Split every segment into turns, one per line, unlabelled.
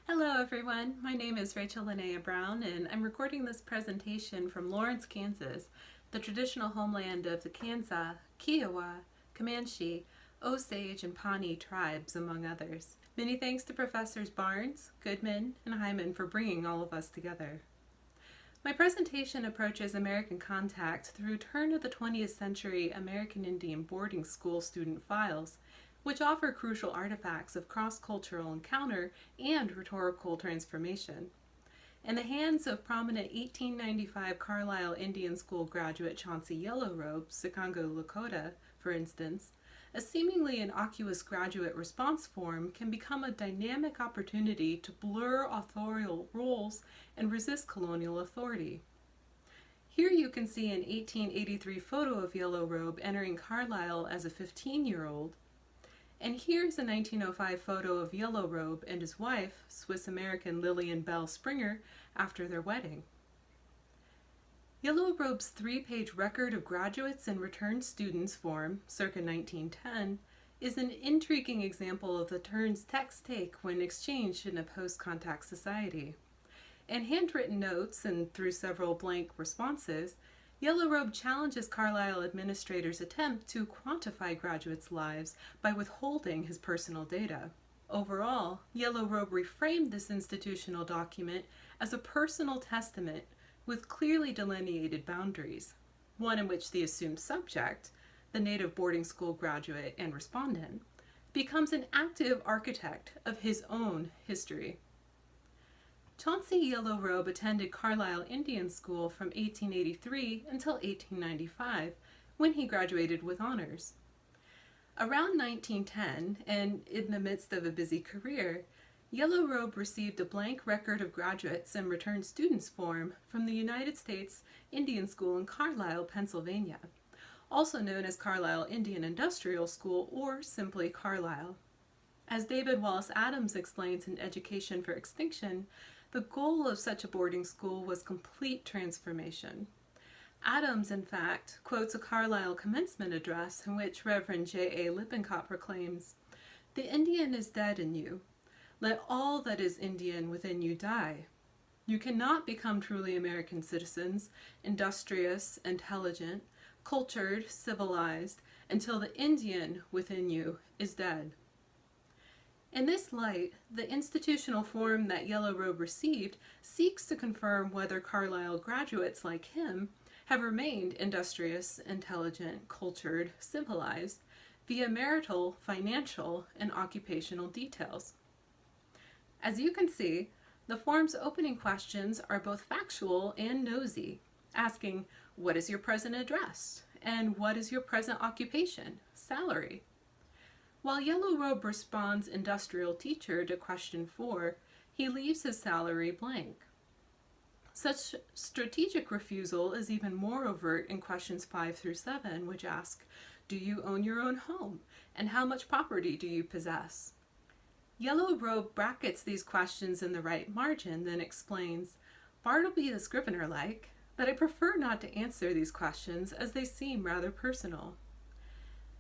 Hello everyone, my name is Rhae-Lynn Barnes and I'm recording this presentation from Lawrence, Kansas, the traditional homeland of the Kansa, Kiowa, Comanche, Osage, and Pawnee tribes, among others. Many thanks to Professors Barnes, Goodman, and Hyman for bringing all of us together. My presentation approaches American contact through turn-of-the-20th century American Indian boarding school student files, which offer crucial artifacts of cross-cultural encounter and rhetorical transformation. In the hands of prominent 1895 Carlisle Indian School graduate Chauncey Yellow Robe, Sicangu Lakota, for instance, a seemingly innocuous graduate response form can become a dynamic opportunity to blur authorial roles and resist colonial authority. Here you can see an 1883 photo of Yellow Robe entering Carlisle as a 15-year-old, and here's a 1905 photo of Yellow Robe and his wife, Swiss-American Lillian Bell Springer, after their wedding. Yellow Robe's three-page record of graduates and returned students form, circa 1910, is an intriguing example of the turn's text take when exchanged in a post-contact society. In handwritten notes and through several blank responses, Yellow Robe challenges Carlisle administrators' attempt to quantify graduates' lives by withholding his personal data. Overall, Yellow Robe reframed this institutional document as a personal testament with clearly delineated boundaries, one in which the assumed subject, the native boarding school graduate and respondent, becomes an active architect of his own history. Chauncey Yellow Robe attended Carlisle Indian School from 1883 until 1895, when he graduated with honors. Around 1910, and in the midst of a busy career, Yellow Robe received a blank record of graduates and returned students form from the United States Indian School in Carlisle, Pennsylvania, also known as Carlisle Indian Industrial School or simply Carlisle. As David Wallace Adams explains in Education for Extinction, the goal of such a boarding school was complete transformation. Adams, in fact, quotes a Carlisle commencement address in which Reverend J.A. Lippincott proclaims, "The Indian is dead in you. Let all that is Indian within you die. You cannot become truly American citizens, industrious, intelligent, cultured, civilized, until the Indian within you is dead." In this light, the institutional form that Yellow Robe received seeks to confirm whether Carlisle graduates like him have remained industrious, intelligent, cultured, civilized via marital, financial, and occupational details. As you can see, the form's opening questions are both factual and nosy, asking, what is your present address? And what is your present occupation, salary? While Yellow Robe responds industrial teacher to question 4, he leaves his salary blank. Such strategic refusal is even more overt in questions 5 through 7, which ask, do you own your own home? And how much property do you possess? Yellow Robe brackets these questions in the right margin, then explains, Bartleby the Scrivener-like, that I prefer not to answer these questions as they seem rather personal.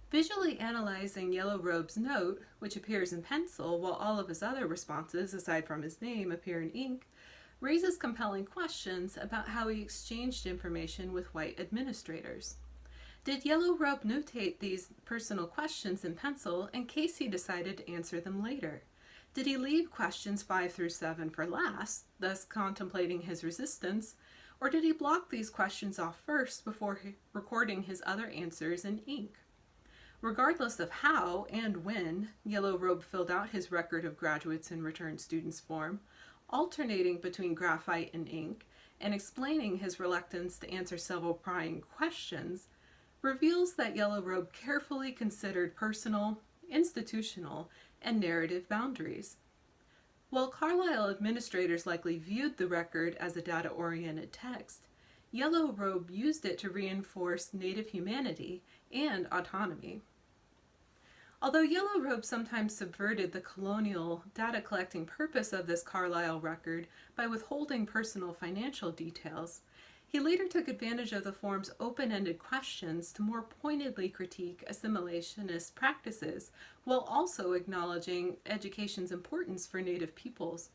Visually analyzing Yellow Robe's note, which appears in pencil while all of his other responses, aside from his name, appear in ink, raises compelling questions about how he exchanged information with white administrators. Did Yellow Robe notate these personal questions in pencil in case he decided to answer them later? Did he leave questions 5 through 7 for last, thus contemplating his resistance, or did he block these questions off first before recording his other answers in ink? Regardless of how and when Yellow Robe filled out his record of graduates and returned students form, alternating between graphite and ink, and explaining his reluctance to answer several prying questions, reveals that Yellow Robe carefully considered personal, institutional, and narrative boundaries. While Carlisle administrators likely viewed the record as a data-oriented text, Yellow Robe used it to reinforce Native humanity and autonomy. Although Yellow Robe sometimes subverted the colonial data-collecting purpose of this Carlisle record by withholding personal financial details, he later took advantage of the form's open-ended questions to more pointedly critique assimilationist practices while also acknowledging education's importance for Native peoples.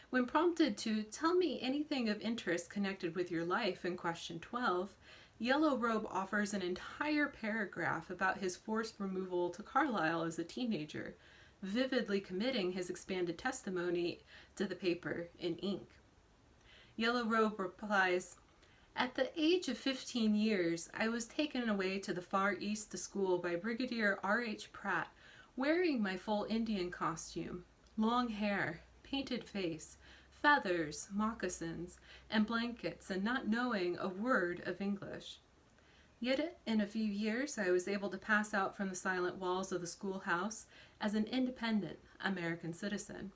When prompted to tell me anything of interest connected with your life in question 12, Yellow Robe offers an entire paragraph about his forced removal to Carlisle as a teenager, vividly committing his expanded testimony to the paper in ink. Yellow Robe replies, "At the age of 15 years, I was taken away to the Far East to school by Brigadier R.H. Pratt, wearing my full Indian costume, long hair, painted face, feathers, moccasins, and blankets, and not knowing a word of English. Yet in a few years I was able to pass out from the silent walls of the schoolhouse as an independent American citizen.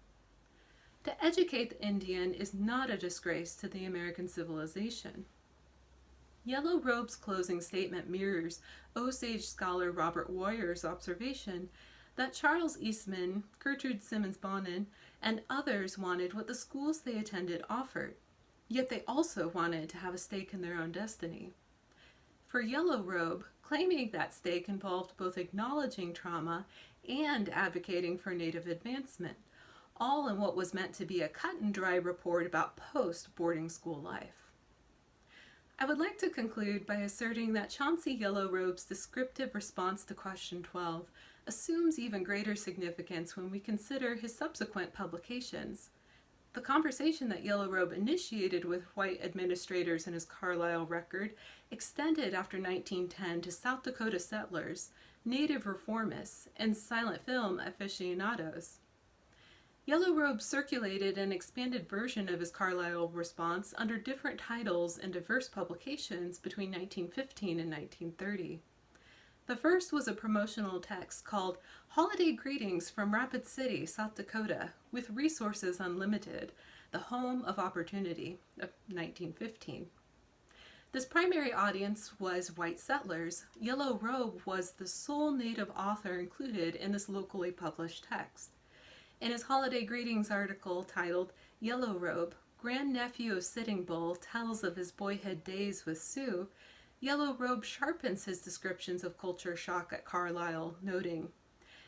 To educate the Indian is not a disgrace to the American civilization." Yellow Robe's closing statement mirrors Osage scholar Robert Woyer's observation that Charles Eastman, Gertrude Simmons Bonin, and others wanted what the schools they attended offered, yet they also wanted to have a stake in their own destiny. For Yellow Robe, claiming that stake involved both acknowledging trauma and advocating for Native advancement, all in what was meant to be a cut-and-dry report about post-boarding school life. I would like to conclude by asserting that Chauncey Yellow Robe's descriptive response to question 12 assumes even greater significance when we consider his subsequent publications. The conversation that Yellow Robe initiated with white administrators in his Carlisle record extended after 1910 to South Dakota settlers, Native reformists, and silent film aficionados. Yellow Robe circulated an expanded version of his Carlisle response under different titles in diverse publications between 1915 and 1930. The first was a promotional text called "Holiday Greetings from Rapid City, South Dakota, with Resources Unlimited, the Home of Opportunity," of 1915. This primary audience was white settlers. Yellow Robe was the sole Native author included in this locally published text. In his Holiday Greetings article titled "Yellow Robe, Grandnephew of Sitting Bull, tells of his boyhood days with Sioux," Yellow Robe sharpens his descriptions of culture shock at Carlisle, noting,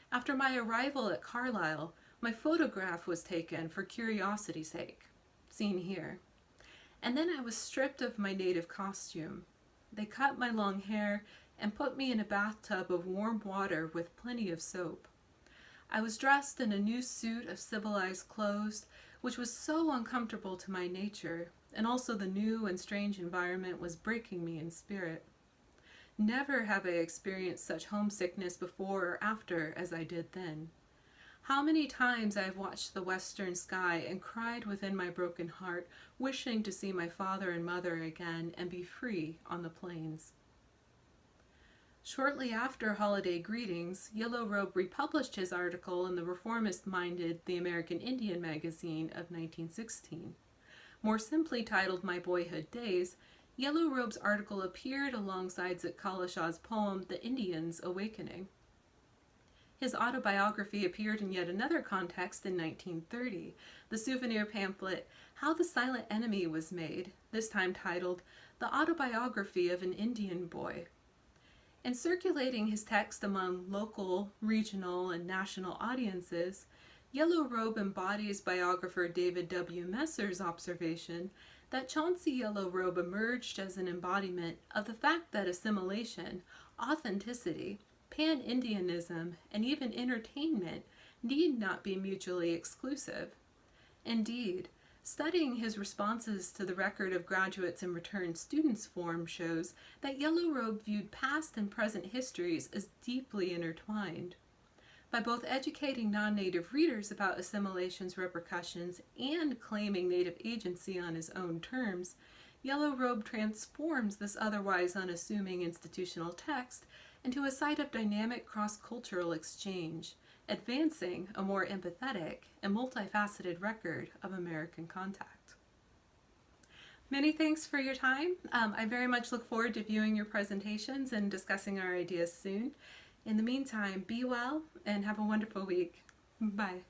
"After my arrival at Carlisle, my photograph was taken for curiosity's sake, seen here. And then I was stripped of my native costume. They cut my long hair and put me in a bathtub of warm water with plenty of soap. I was dressed in a new suit of civilized clothes, which was so uncomfortable to my nature, and also the new and strange environment was breaking me in spirit. Never have I experienced such homesickness before or after as I did then. How many times I have watched the western sky and cried within my broken heart, wishing to see my father and mother again and be free on the plains." Shortly after Holiday Greetings, Yellow Robe republished his article in the reformist-minded The American Indian magazine of 1916. More simply titled "My Boyhood Days," Yellow Robe's article appeared alongside Zitkala-Shaw's poem The Indian's Awakening. His autobiography appeared in yet another context in 1930, the souvenir pamphlet How the Silent Enemy Was Made, this time titled The Autobiography of an Indian Boy. In circulating his text among local, regional, and national audiences, Yellow Robe embodies biographer David W. Messer's observation that Chauncey Yellow Robe emerged as an embodiment of the fact that assimilation, authenticity, pan-Indianism, and even entertainment need not be mutually exclusive. Indeed, studying his responses to the record of graduates and returned students form shows that Yellow Robe viewed past and present histories as deeply intertwined. By both educating non-Native readers about assimilation's repercussions and claiming Native agency on his own terms, Yellow Robe transforms this otherwise unassuming institutional text into a site of dynamic cross-cultural exchange, advancing a more empathetic and multifaceted record of American contact. Many thanks for your time. I very much look forward to viewing your presentations and discussing our ideas soon. In the meantime, be well and have a wonderful week. Bye.